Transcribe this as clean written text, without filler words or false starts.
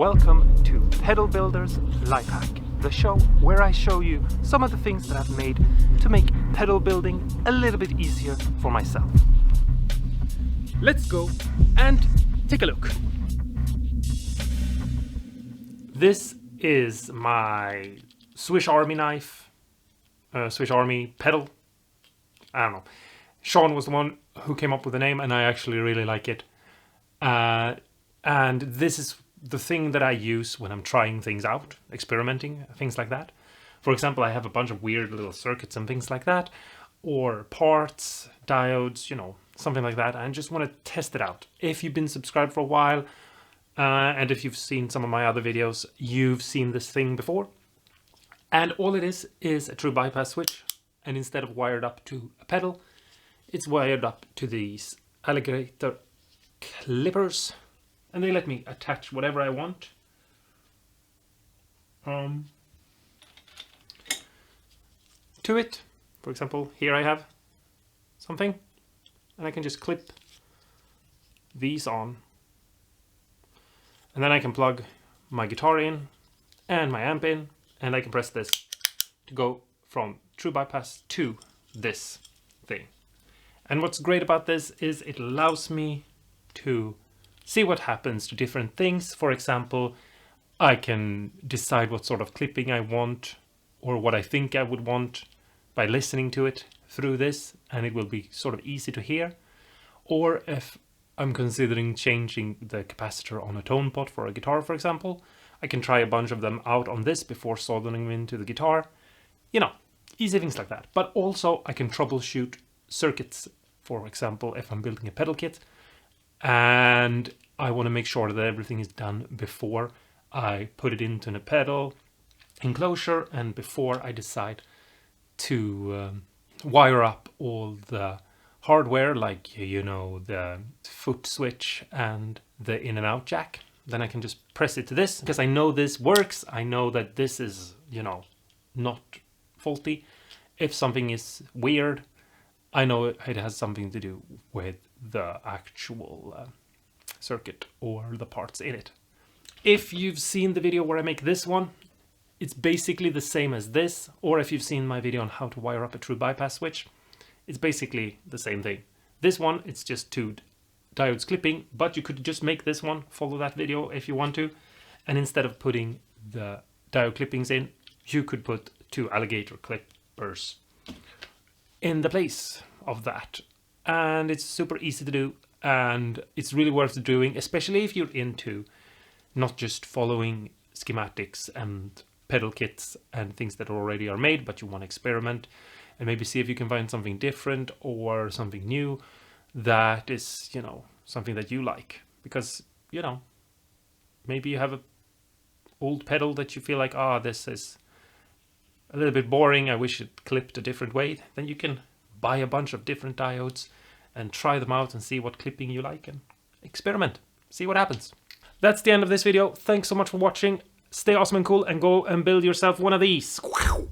welcome to Pedal Builder's Life Hack, the show where I show you some of the things that I've made to make pedal building a little bit easier for myself. Let's go and take a look. This is my Swiss Army knife, Swiss Army pedal. I don't know. Sean was the one who came up with the name, and I actually really like it. And this is the thing that I use when I'm trying things out, experimenting, things like that. For example, I have a bunch of weird little circuits and things like that, or parts, diodes, something like that. I just want to test it out. If you've been subscribed for a while, and if you've seen some of my other videos, you've seen this thing before. And all it is a true bypass switch. And instead of wired up to a pedal, it's wired up to these alligator clippers. And they let me attach whatever I want. To it. For example, here I have something. And I can just clip these on. And then I can plug my guitar in and my amp in. And I can press this to go from true bypass to this thing. And what's great about this is it allows me to see what happens to different things. For example, I can decide what sort of clipping I want or what I think I would want by listening to it through this, and it will be sort of easy to hear. Or if I'm considering changing the capacitor on a tone pot for a guitar, for example, I can try a bunch of them out on this before soldering them into the guitar. Easy things like that. But also I can troubleshoot circuits, for example, if I'm building a pedal kit and I want to make sure that everything is done before I put it into a pedal enclosure and before I decide to wire up all the hardware, like the foot switch and the in and out jack. Then I can just press it to this because I know this works. I know that this is not faulty. If something is weird, I know it has something to do with the actual circuit or the parts in it. If you've seen the video where I make this one, it's basically the same as this. Or if you've seen my video on how to wire up a true bypass switch, it's basically the same thing. This one, it's just two diodes clipping, but you could just make this one, follow that video if you want to. And instead of putting the diode clippings in, you could put two alligator clippers in the place of that. And it's super easy to do, and it's really worth doing, especially if you're into not just following schematics and pedal kits and things that already are made, but you want to experiment and maybe see if you can find something different or something new that is, something that you like. Because, maybe you have a old pedal that you feel like, this is a little bit boring, I wish it clipped a different way. Then you can buy a bunch of different diodes and try them out and see what clipping you like and experiment. See what happens. That's the end of this video. Thanks so much for watching. Stay awesome and cool and go and build yourself one of these.